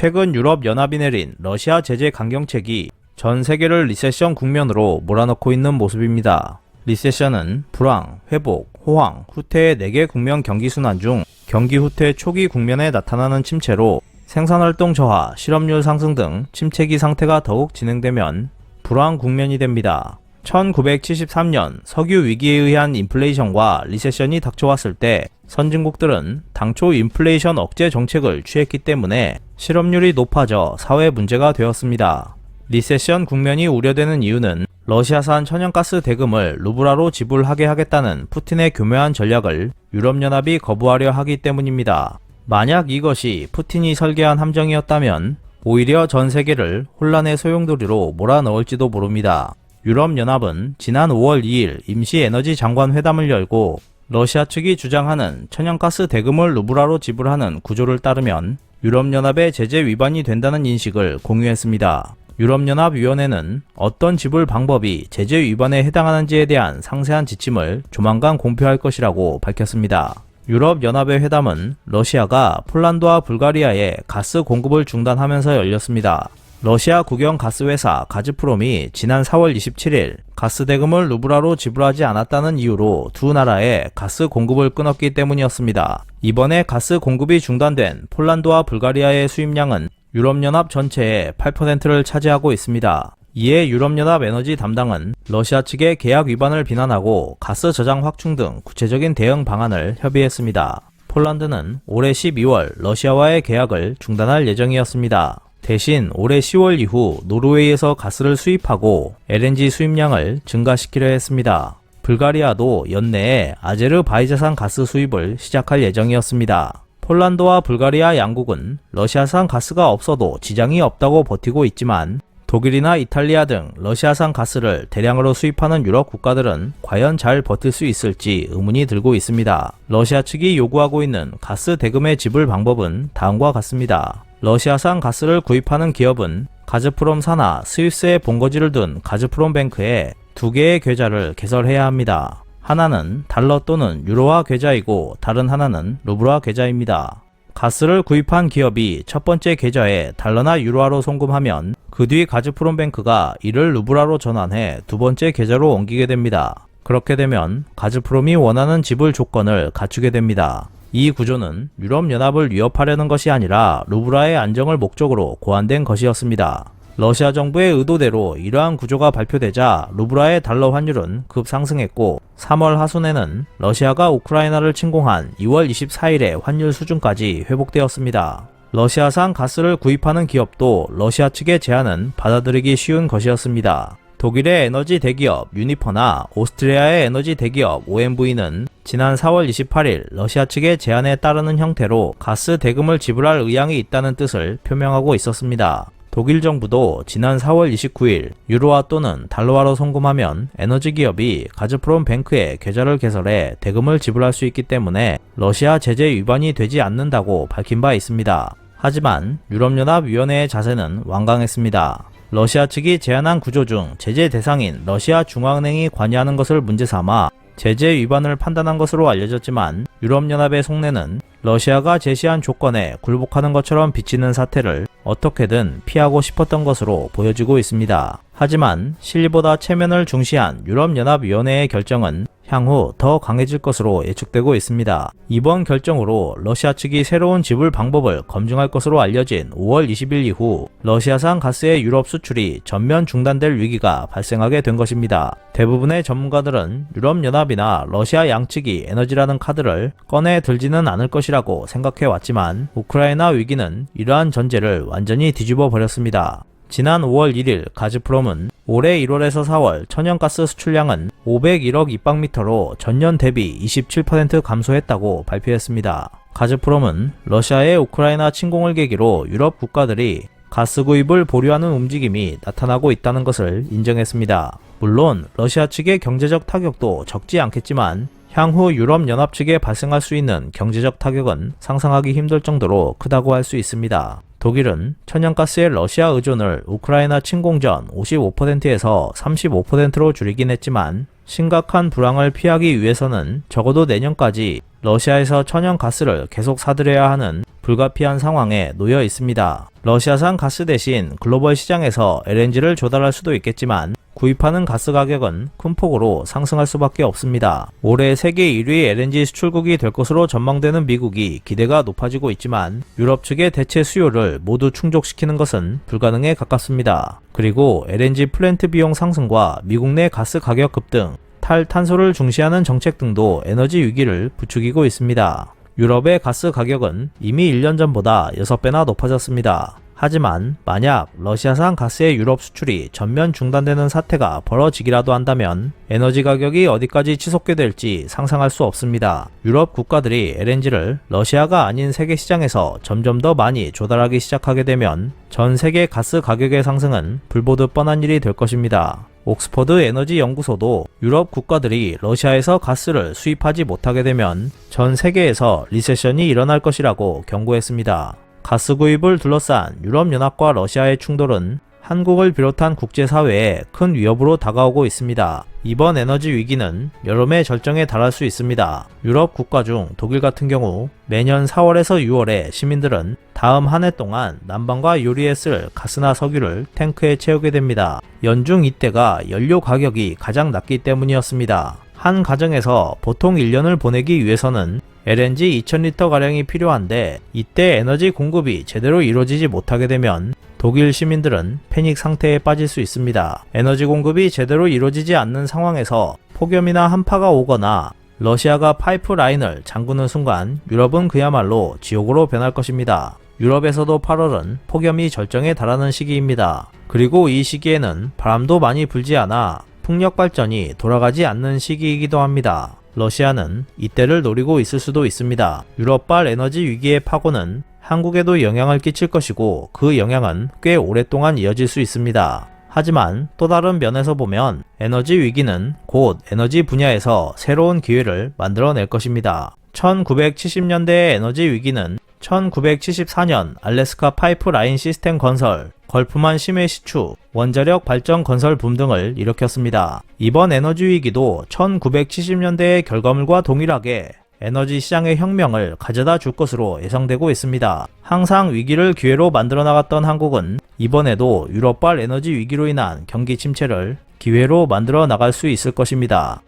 최근 유럽연합이 내린 러시아 제재 강경책이 전 세계를 리세션 국면으로 몰아넣고 있는 모습입니다. 리세션은 불황, 회복, 호황, 후퇴의 4개 국면 경기순환 중 경기 후퇴 초기 국면에 나타나는 침체로 생산활동 저하, 실업률 상승 등 침체기 상태가 더욱 진행되면 불황 국면이 됩니다. 1973년 석유 위기에 의한 인플레이션과 리세션이 닥쳐왔을 때 선진국들은 당초 인플레이션 억제 정책을 취했기 때문에 실업률이 높아져 사회 문제가 되었습니다. 리세션 국면이 우려되는 이유는 러시아산 천연가스 대금을 루블화로 지불하게 하겠다는 푸틴의 교묘한 전략을 유럽연합이 거부하려 하기 때문입니다. 만약 이것이 푸틴이 설계한 함정이었다면 오히려 전 세계를 혼란의 소용돌이로 몰아넣을지도 모릅니다. 유럽연합은 지난 5월 2일 임시에너지 장관 회담을 열고 러시아 측이 주장하는 천연가스 대금을 루블화로 지불하는 구조를 따르면 유럽연합의 제재 위반이 된다는 인식을 공유했습니다. 유럽연합위원회는 어떤 지불 방법이 제재 위반에 해당하는지에 대한 상세한 지침을 조만간 공표할 것이라고 밝혔습니다. 유럽연합의 회담은 러시아가 폴란드와 불가리아에 가스 공급을 중단하면서 열렸습니다. 러시아 국영 가스회사 가즈프롬이 지난 4월 27일 가스 대금을 루블화로 지불하지 않았다는 이유로 두 나라에 가스 공급을 끊었기 때문이었습니다. 이번에 가스 공급이 중단된 폴란드와 불가리아의 수입량은 유럽연합 전체의 8%를 차지하고 있습니다. 이에 유럽연합 에너지 담당은 러시아 측의 계약 위반을 비난하고 가스 저장 확충 등 구체적인 대응 방안을 협의했습니다. 폴란드는 올해 12월 러시아와의 계약을 중단할 예정이었습니다. 대신 올해 10월 이후 노르웨이에서 가스를 수입하고 LNG 수입량을 증가시키려 했습니다. 불가리아도 연내에 아제르바이자산 가스 수입을 시작할 예정이었습니다. 폴란드와 불가리아 양국은 러시아산 가스가 없어도 지장이 없다고 버티고 있지만 독일이나 이탈리아 등 러시아산 가스를 대량으로 수입하는 유럽 국가들은 과연 잘 버틸 수 있을지 의문이 들고 있습니다. 러시아 측이 요구하고 있는 가스 대금의 지불 방법은 다음과 같습니다. 러시아산 가스를 구입하는 기업은 가즈프롬 산하 스위스에 본거지를 둔 가즈프롬뱅크에 2개의 계좌를 개설해야 합니다. 하나는 달러 또는 유로화 계좌이고 다른 하나는 루블화 계좌입니다. 가스를 구입한 기업이 첫 번째 계좌에 달러나 유로화로 송금하면 그 뒤 가즈프롬뱅크가 이를 루블화로 전환해 두 번째 계좌로 옮기게 됩니다. 그렇게 되면 가즈프롬이 원하는 지불 조건을 갖추게 됩니다. 이 구조는 유럽연합을 위협하려는 것이 아니라 루블화의 안정을 목적으로 고안된 것이었습니다. 러시아 정부의 의도대로 이러한 구조가 발표되자 루블화의 달러 환율은 급상승했고 3월 하순에는 러시아가 우크라이나를 침공한 2월 24일의 환율 수준까지 회복되었습니다. 러시아산 가스를 구입하는 기업도 러시아 측의 제안은 받아들이기 쉬운 것이었습니다. 독일의 에너지 대기업 유니퍼나 오스트리아의 에너지 대기업 OMV는 지난 4월 28일 러시아 측의 제안에 따르는 형태로 가스 대금을 지불할 의향이 있다는 뜻을 표명하고 있었습니다. 독일 정부도 지난 4월 29일 유로화 또는 달러화로 송금하면 에너지 기업이 가즈프롬 뱅크에 계좌를 개설해 대금을 지불할 수 있기 때문에 러시아 제재 위반이 되지 않는다고 밝힌 바 있습니다. 하지만 유럽연합위원회의 자세는 완강했습니다. 러시아 측이 제안한 구조 중 제재 대상인 러시아 중앙은행이 관여하는 것을 문제 삼아 제재 위반을 판단한 것으로 알려졌지만 유럽연합의 속내는 러시아가 제시한 조건에 굴복하는 것처럼 비치는 사태를 어떻게든 피하고 싶었던 것으로 보여지고 있습니다. 하지만 실리보다 체면을 중시한 유럽연합위원회의 결정은 향후 더 강해질 것으로 예측되고 있습니다. 이번 결정으로 러시아 측이 새로운 지불 방법을 검증할 것으로 알려진 5월 20일 이후 러시아산 가스의 유럽 수출이 전면 중단될 위기가 발생하게 된 것입니다. 대부분의 전문가들은 유럽연합이나 러시아 양측이 에너지라는 카드를 꺼내 들지는 않을 것이라고 생각해왔지만 우크라이나 위기는 이러한 전제를 완전히 뒤집어 버렸습니다. 지난 5월 1일 가즈프롬은 올해 1월에서 4월 천연가스 수출량은 501억 입방미터로 전년 대비 27% 감소했다고 발표했습니다. 가즈프롬은 러시아의 우크라이나 침공을 계기로 유럽 국가들이 가스 구입을 보류하는 움직임이 나타나고 있다는 것을 인정했습니다. 물론 러시아 측의 경제적 타격도 적지 않겠지만 향후 유럽연합 측에 발생할 수 있는 경제적 타격은 상상하기 힘들 정도로 크다고 할 수 있습니다. 독일은 천연가스의 러시아 의존을 우크라이나 침공 전 55%에서 35%로 줄이긴 했지만 심각한 불황을 피하기 위해서는 적어도 내년까지 러시아에서 천연가스를 계속 사들여야 하는 불가피한 상황에 놓여 있습니다. 러시아산 가스 대신 글로벌 시장에서 LNG를 조달할 수도 있겠지만 구입하는 가스 가격은 큰 폭으로 상승할 수밖에 없습니다. 올해 세계 1위 LNG 수출국이 될 것으로 전망되는 미국이 기대가 높아지고 있지만 유럽 측의 대체 수요를 모두 충족시키는 것은 불가능에 가깝습니다. 그리고 LNG 플랜트 비용 상승과 미국 내 가스 가격 급등, 탈탄소를 중시하는 정책 등도 에너지 위기를 부추기고 있습니다. 유럽의 가스 가격은 이미 1년 전보다 6배나 높아졌습니다. 하지만 만약 러시아산 가스의 유럽 수출이 전면 중단되는 사태가 벌어지기라도 한다면 에너지 가격이 어디까지 치솟게 될지 상상할 수 없습니다. 유럽 국가들이 LNG를 러시아가 아닌 세계 시장에서 점점 더 많이 조달하기 시작하게 되면 전 세계 가스 가격의 상승은 불보듯 뻔한 일이 될 것입니다. 옥스퍼드 에너지 연구소도 유럽 국가들이 러시아에서 가스를 수입하지 못하게 되면 전 세계에서 리세션이 일어날 것이라고 경고했습니다. 가스 구입을 둘러싼 유럽연합과 러시아의 충돌은 한국을 비롯한 국제사회에 큰 위협으로 다가오고 있습니다. 이번 에너지 위기는 여름의 절정에 달할 수 있습니다. 유럽 국가 중 독일 같은 경우 매년 4월에서 6월에 시민들은 다음 한 해 동안 난방과 요리에 쓸 가스나 석유를 탱크에 채우게 됩니다. 연중 이때가 연료 가격이 가장 낮기 때문이었습니다. 한 가정에서 보통 1년을 보내기 위해서는 LNG 2000리터가량이 필요한데 이때 에너지 공급이 제대로 이루어지지 못하게 되면 독일 시민들은 패닉 상태에 빠질 수 있습니다. 에너지 공급이 제대로 이루어지지 않는 상황에서 폭염이나 한파가 오거나 러시아가 파이프라인을 잠그는 순간 유럽은 그야말로 지옥으로 변할 것입니다. 유럽에서도 8월은 폭염이 절정에 달하는 시기입니다. 그리고 이 시기에는 바람도 많이 불지 않아 풍력 발전이 돌아가지 않는 시기이기도 합니다. 러시아는 이때를 노리고 있을 수도 있습니다. 유럽발 에너지 위기의 파고는 한국에도 영향을 끼칠 것이고 그 영향은 꽤 오랫동안 이어질 수 있습니다. 하지만 또 다른 면에서 보면 에너지 위기는 곧 에너지 분야에서 새로운 기회를 만들어낼 것입니다. 1970년대의 에너지 위기는 1974년 알래스카 파이프라인 시스템 건설, 걸프만 심해 시추, 원자력 발전 건설 붐 등을 일으켰습니다. 이번 에너지 위기도 1970년대의 결과물과 동일하게 에너지 시장의 혁명을 가져다 줄 것으로 예상되고 있습니다. 항상 위기를 기회로 만들어 나갔던 한국은 이번에도 유럽발 에너지 위기로 인한 경기 침체를 기회로 만들어 나갈 수 있을 것입니다.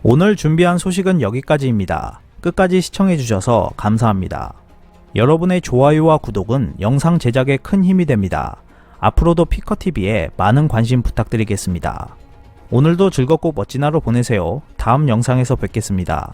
오늘 준비한 소식은 여기까지입니다. 끝까지 시청해주셔서 감사합니다. 여러분의 좋아요와 구독은 영상 제작에 큰 힘이 됩니다. 앞으로도 피커TV에 많은 관심 부탁드리겠습니다. 오늘도 즐겁고 멋진 하루 보내세요. 다음 영상에서 뵙겠습니다.